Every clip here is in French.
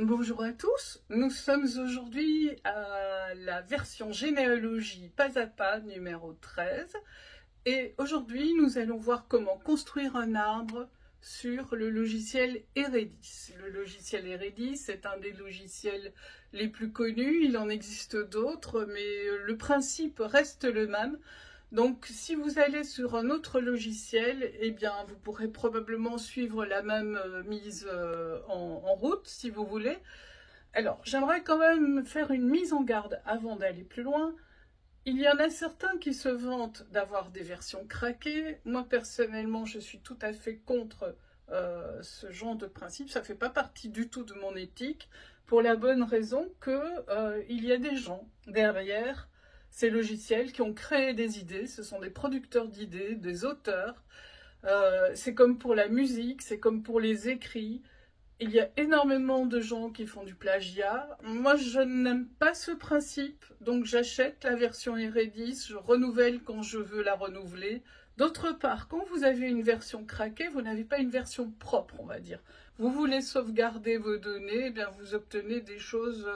Bonjour à tous, nous sommes aujourd'hui à la version généalogie pas à pas numéro 13 et aujourd'hui nous allons voir comment construire un arbre sur le logiciel Eredis. Le logiciel Eredis est un des logiciels les plus connus, il en existe d'autres mais le principe reste le même. Donc si vous allez sur un autre logiciel, eh bien vous pourrez probablement suivre la même mise en route si vous voulez. Alors j'aimerais quand même faire une mise en garde avant d'aller plus loin. Il y en a certains qui se vantent d'avoir des versions craquées. Moi personnellement je suis tout à fait contre ce genre de principe. Ça ne fait pas partie du tout de mon éthique pour la bonne raison qu'il y a des gens derrière ces logiciels qui ont créé des idées, ce sont des producteurs d'idées, des auteurs. C'est comme pour la musique, c'est comme pour les écrits. Il y a énormément de gens qui font du plagiat. Moi, je n'aime pas ce principe, donc j'achète la version Eredis, je renouvelle quand je veux la renouveler. D'autre part, quand vous avez une version craquée, vous n'avez pas une version propre, on va dire. Vous voulez sauvegarder vos données, eh bien vous obtenez des choses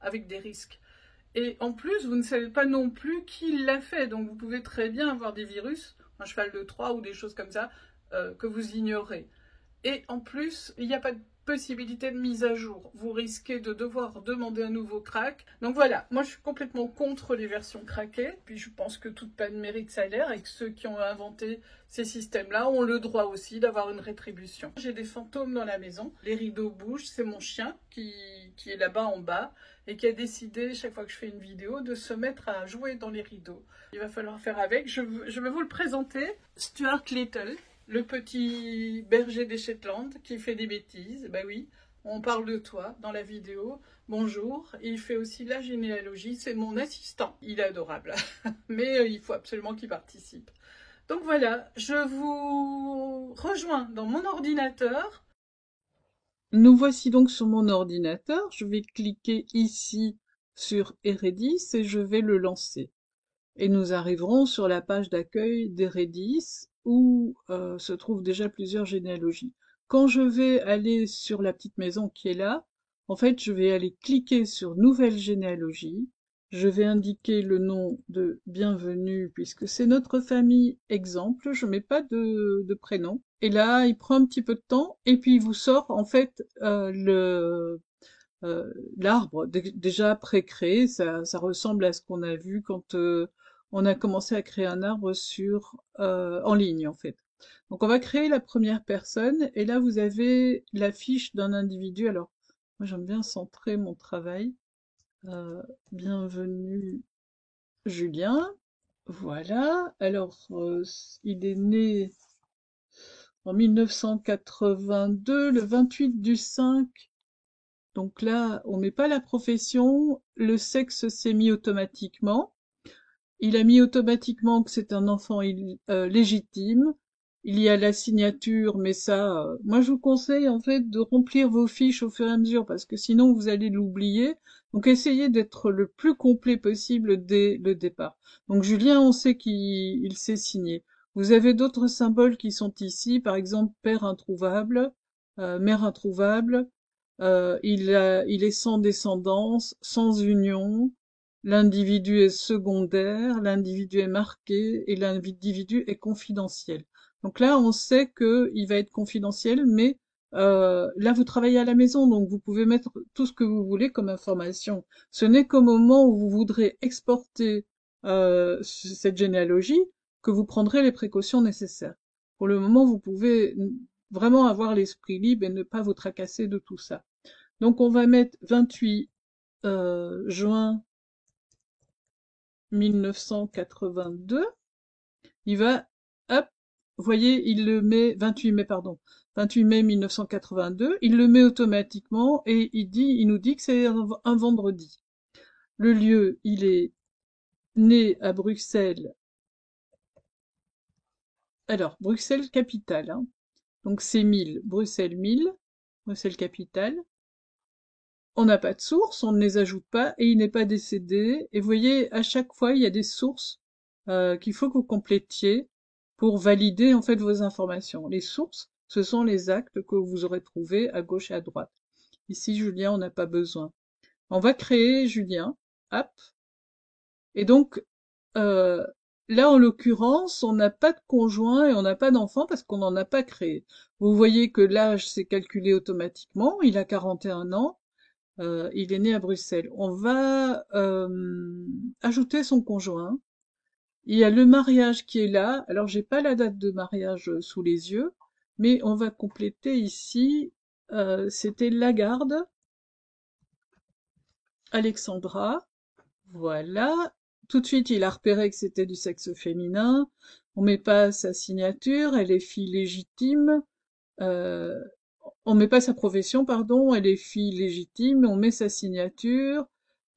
avec des risques. Et en plus, vous ne savez pas non plus qui l'a fait. Donc vous pouvez très bien avoir des virus, un cheval de Troie ou des choses comme ça, que vous ignorez. Et en plus, il n'y a pas de possibilité de mise à jour. Vous risquez de devoir demander un nouveau crack. Donc voilà, moi je suis complètement contre les versions craquées. Puis je pense que toute panne mérite salaire et que ceux qui ont inventé ces systèmes-là ont le droit aussi d'avoir une rétribution. J'ai des fantômes dans la maison. Les rideaux bougent, c'est mon chien qui est là-bas en bas et qui a décidé, chaque fois que je fais une vidéo, de se mettre à jouer dans les rideaux. Il va falloir faire avec. Je vais vous le présenter. Stuart Little, le petit berger des Shetland qui fait des bêtises. Ben oui, on parle de toi dans la vidéo. Bonjour. Il fait aussi la généalogie. C'est mon assistant. Il est adorable. Mais il faut absolument qu'il participe. Donc voilà, je vous rejoins dans mon ordinateur. Nous voici donc sur mon ordinateur. Je vais cliquer ici sur Eredis et je vais le lancer. Et nous arriverons sur la page d'accueil d'Eredis où se trouvent déjà plusieurs généalogies. Quand je vais aller sur la petite maison qui est là, en fait, je vais aller cliquer sur Nouvelle généalogie. Je vais indiquer le nom de Bienvenue puisque c'est notre famille exemple. Je mets pas de prénom. Et là, il prend un petit peu de temps et puis il vous sort en fait l'arbre déjà pré-créé. Ça ressemble à ce qu'on a vu quand on a commencé à créer un arbre en ligne en fait. Donc on va créer la première personne et là vous avez la fiche d'un individu. Alors moi j'aime bien centrer mon travail. Bienvenue Julien. Voilà. Alors il est né en 1982, le 28 du 5. Donc là, on met pas la profession, le sexe s'est mis automatiquement. Il a mis automatiquement que c'est un enfant légitime. Il y a la signature, mais ça, moi je vous conseille en fait de remplir vos fiches au fur et à mesure parce que sinon vous allez l'oublier. Donc essayez d'être le plus complet possible dès le départ. Donc Julien, on sait qu'il s'est signé. Vous avez d'autres symboles qui sont ici, par exemple père introuvable, mère introuvable. Il est sans descendance, sans union. L'individu est secondaire, l'individu est marqué et l'individu est confidentiel. Donc là, on sait qu'il va être confidentiel, mais là, vous travaillez à la maison, donc vous pouvez mettre tout ce que vous voulez comme information. Ce n'est qu'au moment où vous voudrez exporter cette généalogie que vous prendrez les précautions nécessaires. Pour le moment, vous pouvez vraiment avoir l'esprit libre et ne pas vous tracasser de tout ça. Donc on va mettre 28 juin 1982. Il va, hop, vous voyez, il le met 28 mai, pardon, 28 mai 1982. Il le met automatiquement et il nous dit que c'est un vendredi. Le lieu, il est né à Bruxelles. Alors, Bruxelles capitale, hein. Donc c'est 1000, Bruxelles capitale. On n'a pas de source, on ne les ajoute pas et il n'est pas décédé. Et vous voyez, à chaque fois, il y a des sources qu'il faut que vous complétiez pour valider en fait vos informations. Les sources, ce sont les actes que vous aurez trouvés à gauche et à droite. Ici, Julien, on n'a pas besoin. On va créer Julien. Hop. Et donc, euh, là, en l'occurrence, on n'a pas de conjoint et on n'a pas d'enfant parce qu'on n'en a pas créé. Vous voyez que l'âge s'est calculé automatiquement. Il a 41 ans. Il est né à Bruxelles. On va ajouter son conjoint. Il y a le mariage qui est là. Alors, j'ai pas la date de mariage sous les yeux, mais on va compléter ici. C'était Lagarde, Alexandra. Voilà. Tout de suite, il a repéré que c'était du sexe féminin. On met pas sa signature. Elle est fille légitime. Euh, on met pas sa profession, pardon. Elle est fille légitime. On met sa signature.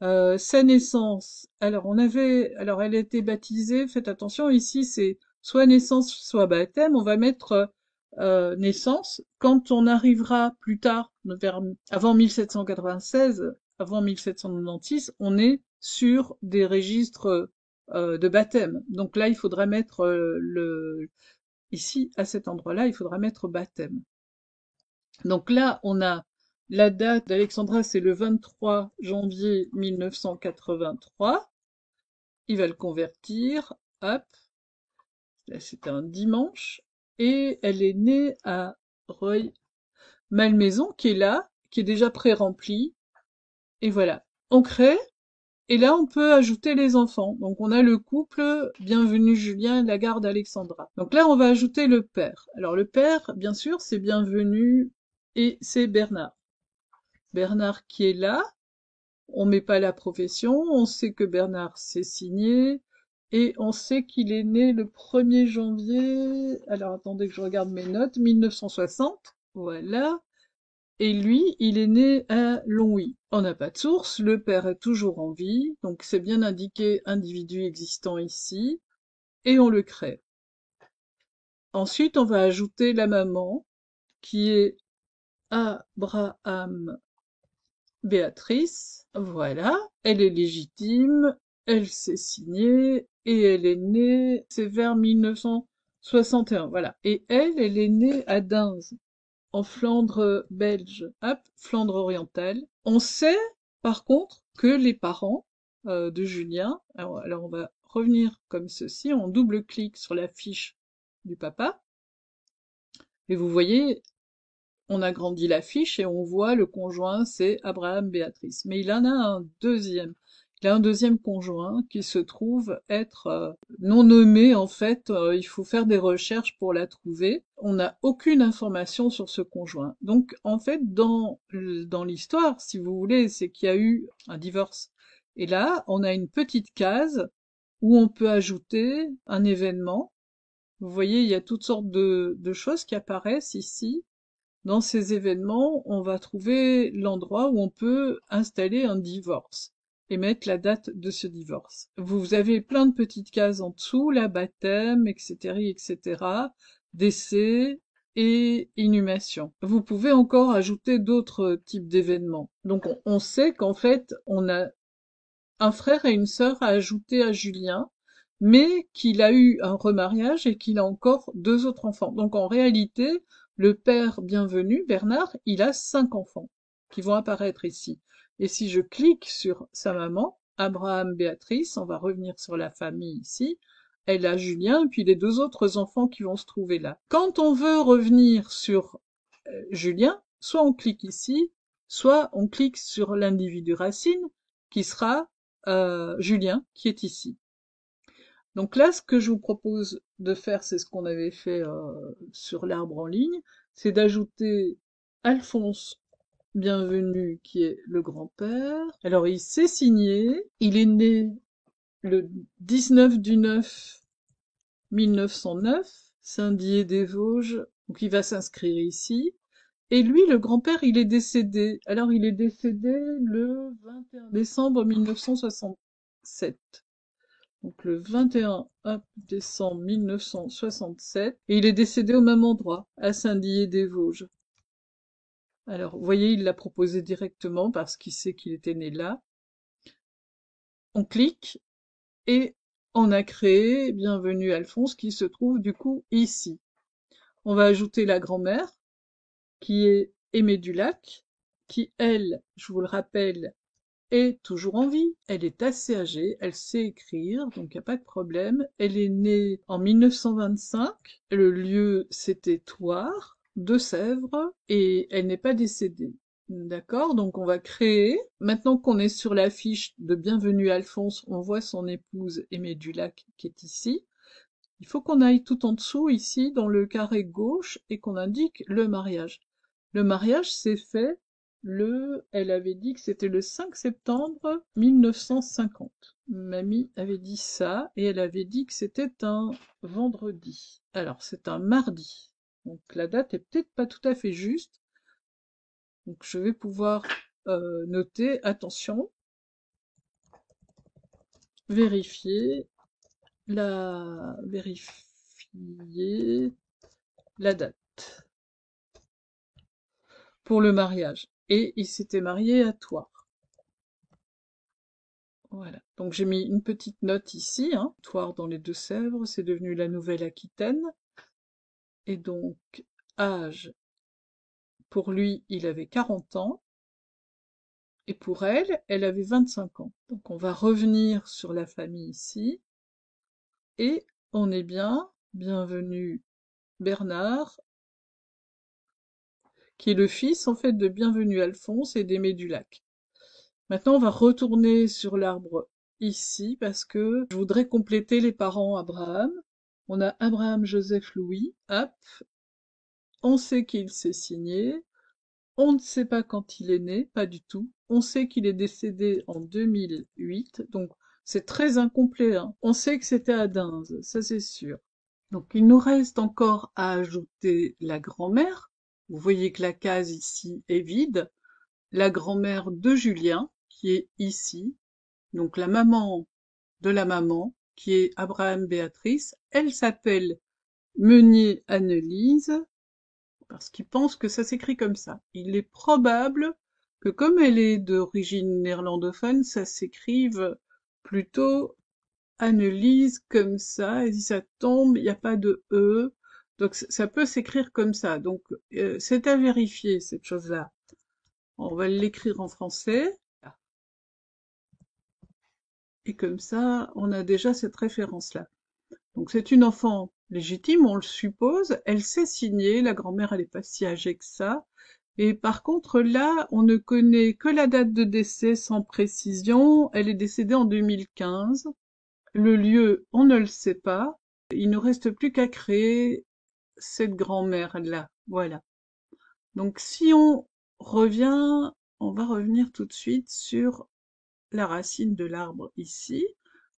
Sa naissance. Alors elle a été baptisée. Faites attention. Ici, c'est soit naissance, soit baptême. On va mettre naissance. Quand on arrivera plus tard, avant 1796, avant 1796, on est sur des registres de baptême. Donc là, il faudra mettre ici, à cet endroit-là, il faudra mettre baptême. Donc là, on a la date d'Alexandra, c'est le 23 janvier 1983. Il va le convertir. Hop. Là, c'était un dimanche. Et elle est née à Roy Malmaison, qui est là, qui est déjà pré-rempli. Et voilà. On crée. Et là, on peut ajouter les enfants. Donc, on a le couple Bienvenue Julien, Lagarde Alexandra. Donc là, on va ajouter le père. Alors, le père, bien sûr, c'est Bienvenu et c'est Bernard. Bernard qui est là. On met pas la profession. On sait que Bernard s'est signé. Et on sait qu'il est né le 1er janvier. Alors, attendez que je regarde mes notes. 1960. Voilà. Et lui, il est né à Longwy. On n'a pas de source, le père est toujours en vie, donc c'est bien indiqué individu existant ici, et on le crée. Ensuite, on va ajouter la maman, qui est Abraham Béatrice. Voilà, elle est légitime, elle s'est signée, et elle est née, c'est vers 1961, voilà. Et elle est née à Deinze, en Flandre belge, hop, Flandre orientale. On sait, par contre, que les parents de Julien, alors on va revenir comme ceci, on double-clique sur la fiche du papa, et vous voyez, on agrandit la fiche et on voit le conjoint, c'est Abraham Béatrice. Mais il en a un deuxième. Il a un deuxième conjoint qui se trouve être non nommé en fait. Il faut faire des recherches pour la trouver. On n'a aucune information sur ce conjoint. Donc en fait, dans l'histoire, si vous voulez, c'est qu'il y a eu un divorce. Et là, on a une petite case où on peut ajouter un événement. Vous voyez, il y a toutes sortes de choses qui apparaissent ici. Dans ces événements, on va trouver l'endroit où on peut installer un divorce et mettre la date de ce divorce. Vous avez plein de petites cases en dessous, la baptême, etc., etc., décès et inhumation. Vous pouvez encore ajouter d'autres types d'événements. Donc on sait qu'en fait, on a un frère et une sœur à ajouter à Julien, mais qu'il a eu un remariage et qu'il a encore 2 autres enfants. Donc en réalité, le père bienvenu, Bernard, il a 5 enfants qui vont apparaître ici. Et si je clique sur sa maman, Abraham Béatrice, on va revenir sur la famille ici, elle a Julien et puis les 2 autres enfants qui vont se trouver là. Quand on veut revenir sur Julien, soit on clique ici, soit on clique sur l'individu racine, qui sera Julien, qui est ici. Donc là, ce que je vous propose de faire, c'est ce qu'on avait fait sur l'arbre en ligne, c'est d'ajouter Alphonse Bienvenu, qui est le grand-père. Alors, il s'est signé, il est né le 19 du 9 1909, Saint-Dié-des-Vosges, donc il va s'inscrire ici. Et lui, le grand-père, il est décédé. Alors, il est décédé le 21 décembre 1967. Donc, le 21 décembre 1967. Et il est décédé au même endroit, à Saint-Dié-des-Vosges. Alors, vous voyez, il l'a proposé directement parce qu'il sait qu'il était né là. On clique et on a créé Bienvenue Alphonse qui se trouve du coup ici. On va ajouter la grand-mère qui est Aimée Dulac. qui, elle, je vous le rappelle, est toujours en vie. Elle est assez âgée, elle sait écrire, donc il n'y a pas de problème. Elle est née en 1925. Le lieu, c'était Thouars, Deux-Sèvres, et elle n'est pas décédée. D'accord, donc on va créer. Maintenant qu'on est sur la fiche de Bienvenue Alphonse, on voit son épouse Aimée Dulac qui est ici. Il faut qu'on aille tout en dessous, ici, dans le carré gauche, et qu'on indique le mariage. Le mariage s'est fait elle avait dit que c'était le 5 septembre 1950. Mamie avait dit ça, et elle avait dit que c'était un vendredi. Alors, c'est un mardi. Donc, la date est peut-être pas tout à fait juste. Donc, je vais pouvoir noter, attention, vérifier la date pour le mariage. Et il s'était marié à Thouars. Voilà. Donc j'ai mis une petite note ici, hein. Thouars dans les Deux-Sèvres, c'est devenu la Nouvelle-Aquitaine. Et donc, âge, pour lui, il avait 40 ans. Et pour elle, elle avait 25 ans. Donc on va revenir sur la famille ici. Et on est bien, bienvenue Bernard, qui est le fils, en fait, de Bienvenue Alphonse et d'Aimée Dulac. Maintenant, on va retourner sur l'arbre ici, parce que je voudrais compléter les parents Abraham. On a Abraham Joseph Louis, hop, on sait qu'il s'est signé, on ne sait pas quand il est né, pas du tout, on sait qu'il est décédé en 2008, donc c'est très incomplet, hein. On sait que c'était à Dinze, ça c'est sûr. Donc il nous reste encore à ajouter la grand-mère. Vous voyez que la case ici est vide. La grand-mère de Julien, qui est ici. Donc la maman de la maman, qui est Abraham Béatrice. Elle s'appelle Meunier Annelise, parce qu'il pense que ça s'écrit comme ça. Il est probable que comme elle est d'origine néerlandophone, ça s'écrive plutôt Annelise comme ça, et si ça tombe, il n'y a pas de E, donc ça peut s'écrire comme ça. Donc c'est à vérifier cette chose-là. On va l'écrire en français, et comme ça, on a déjà cette référence-là. Donc c'est une enfant légitime, on le suppose, elle sait signer, la grand-mère elle est pas si âgée que ça, et par contre là, on ne connaît que la date de décès sans précision, elle est décédée en 2015. Le lieu, on ne le sait pas. Il ne reste plus qu'à créer cette grand-mère-là. Voilà. Donc, si on revient, on va revenir tout de suite sur la racine de l'arbre ici.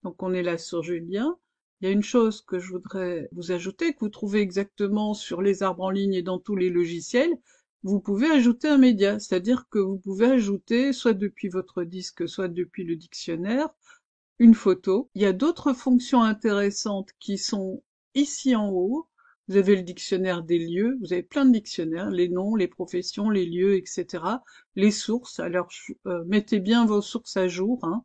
Donc, on est là sur Julien. Il y a une chose que je voudrais vous ajouter, que vous trouvez exactement sur les arbres en ligne et dans tous les logiciels. Vous pouvez ajouter un média, c'est-à-dire que vous pouvez ajouter, soit depuis votre disque, soit depuis le dictionnaire, une photo. Il y a d'autres fonctions intéressantes qui sont ici en haut. Vous avez le dictionnaire des lieux, vous avez plein de dictionnaires, les noms, les professions, les lieux, etc. Les sources, alors mettez bien vos sources à jour, hein,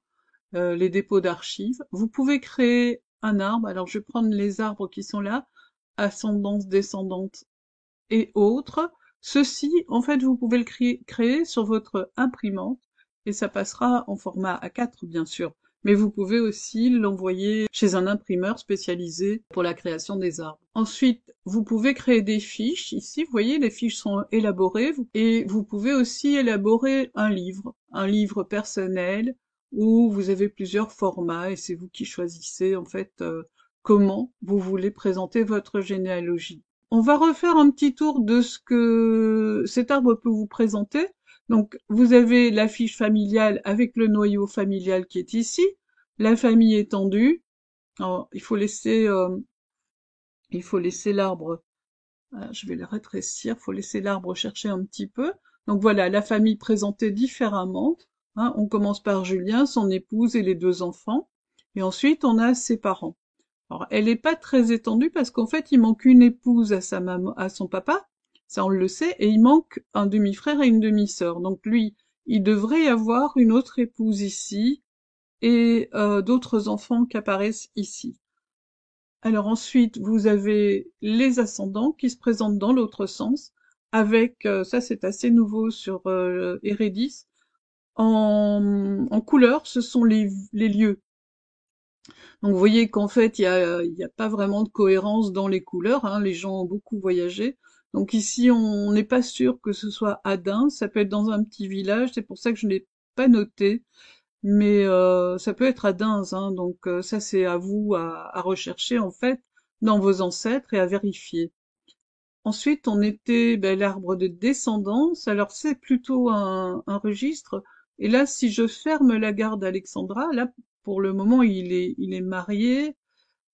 les dépôts d'archives. Vous pouvez créer un arbre, alors je vais prendre les arbres qui sont là, ascendance, descendante et autres. Ceci, en fait, vous pouvez le créer sur votre imprimante, et ça passera en format A4, bien sûr. Mais vous pouvez aussi l'envoyer chez un imprimeur spécialisé pour la création des arbres. Ensuite, vous pouvez créer des fiches. Ici, vous voyez, les fiches sont élaborées. Et vous pouvez aussi élaborer un livre personnel, où vous avez plusieurs formats, et c'est vous qui choisissez, en fait, comment vous voulez présenter votre généalogie. On va refaire un petit tour de ce que cet arbre peut vous présenter. Donc, vous avez la fiche familiale avec le noyau familial qui est ici, la famille étendue. Alors, il faut laisser l'arbre. Je vais le rétrécir. Il faut laisser l'arbre chercher un petit peu. Donc voilà, la famille présentée différemment. Hein, on commence par Julien, son épouse et les 2 enfants. Et ensuite, on a ses parents. Alors, elle n'est pas très étendue parce qu'en fait, il manque une épouse à sa maman, à son papa, ça on le sait, et il manque un demi-frère et une demi-sœur. Donc lui, il devrait y avoir une autre épouse ici et d'autres enfants qui apparaissent ici. Alors ensuite, vous avez les ascendants qui se présentent dans l'autre sens, avec, ça c'est assez nouveau sur Eredis, en couleur, ce sont les lieux. Donc vous voyez qu'en fait, il y a pas vraiment de cohérence dans les couleurs, hein. Les gens ont beaucoup voyagé. Donc ici, on n'est pas sûr que ce soit Adin, ça peut être dans un petit village, c'est pour ça que je n'ai pas noté, mais ça peut être Adin, hein. Donc ça, c'est à vous à rechercher en fait dans vos ancêtres et à vérifier. Ensuite, on était l'arbre de descendance. Alors c'est plutôt un registre. Et là, si je ferme la garde Alexandra, là pour le moment il est marié.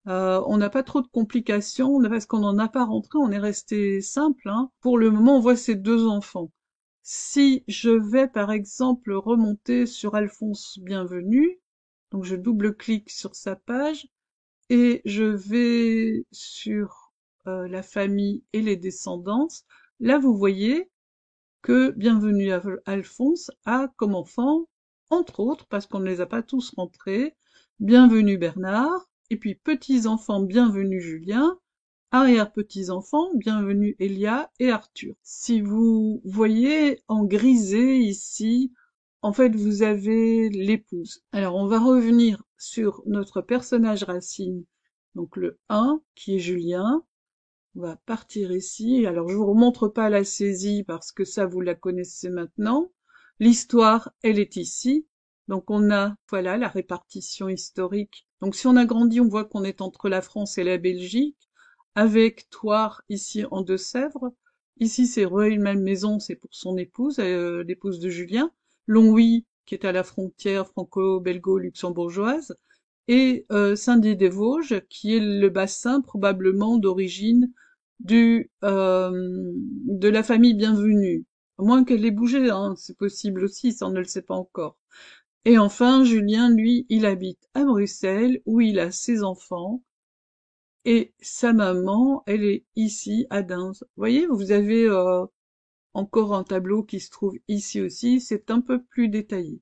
On n'a pas trop de complications parce qu'on n'en a pas rentré. On est resté simple, hein. Pour le moment, on voit ses 2 enfants. Si je vais par exemple remonter sur Alphonse Bienvenu, donc je double-clique sur sa page et je vais sur la famille et les descendances. Là, vous voyez que Bienvenu Alphonse a comme enfant, entre autres, parce qu'on ne les a pas tous rentrés, Bienvenu Bernard, et puis petits-enfants Bienvenu Julien, arrière-petits-enfants Bienvenu Elia et Arthur. Si vous voyez en grisé ici, en fait, vous avez l'épouse. Alors, on va revenir sur notre personnage racine, donc le 1, qui est Julien. On va partir ici. Alors, je vous remontre pas la saisie parce que ça, vous la connaissez maintenant. L'histoire, elle est ici. Donc, on a, voilà, la répartition historique. Donc, si on agrandit, on voit qu'on est entre la France et la Belgique, avec Thouars, ici, en Deux-Sèvres. Ici, c'est Rueil-Malmaison, c'est pour son épouse, l'épouse de Julien. Longwy, qui est à la frontière franco-belgo-luxembourgeoise. Et Saint-Dié-des-Vosges, qui est le bassin probablement d'origine de la famille Bienvenue. À moins qu'elle ait bougé, hein, c'est possible aussi, ça on ne le sait pas encore. Et enfin, Julien, lui, il habite à Bruxelles, où il a ses enfants, et sa maman, elle est ici, à Dins. Vous voyez, vous avez encore un tableau qui se trouve ici aussi, c'est un peu plus détaillé.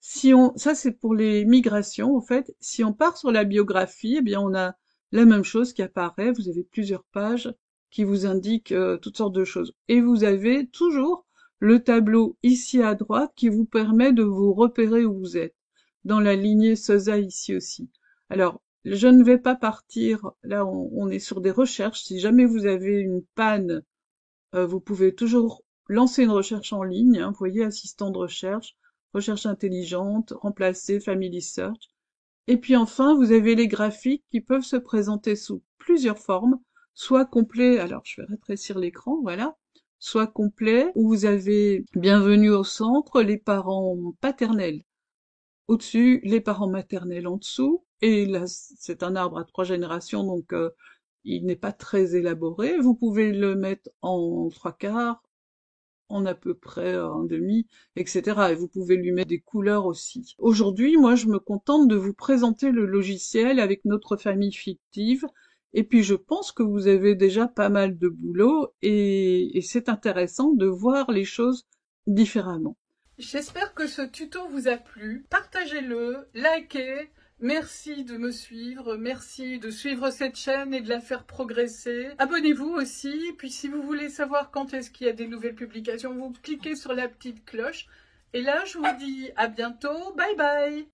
Ça c'est pour les migrations, en fait. Si on part sur la biographie, eh bien on a la même chose qui apparaît. Vous avez plusieurs pages qui vous indiquent toutes sortes de choses. Et vous avez toujours le tableau ici à droite qui vous permet de vous repérer où vous êtes. Dans la lignée Sosa ici aussi. Alors, je ne vais pas partir. Là, on est sur des recherches. Si jamais vous avez une panne, vous pouvez toujours lancer une recherche en ligne, hein, vous voyez, assistant de recherche, recherche intelligente, remplacer Family Search. Et puis enfin, vous avez les graphiques qui peuvent se présenter sous plusieurs formes, soit complet, alors je vais rétrécir l'écran, voilà, soit complet, où vous avez bienvenue au centre, les parents paternels au-dessus, les parents maternels en dessous, et là, c'est un arbre à 3 générations, donc il n'est pas très élaboré. Vous pouvez le mettre en 3/4, en à peu près un demi, etc. Et vous pouvez lui mettre des couleurs aussi. Aujourd'hui, moi, je me contente de vous présenter le logiciel avec notre famille fictive. Et puis, je pense que vous avez déjà pas mal de boulot et c'est intéressant de voir les choses différemment. J'espère que ce tuto vous a plu. Partagez-le, likez. Merci de me suivre, merci de suivre cette chaîne et de la faire progresser. Abonnez-vous aussi, puis si vous voulez savoir quand est-ce qu'il y a des nouvelles publications, vous cliquez sur la petite cloche. Et là, je vous dis à bientôt, bye bye!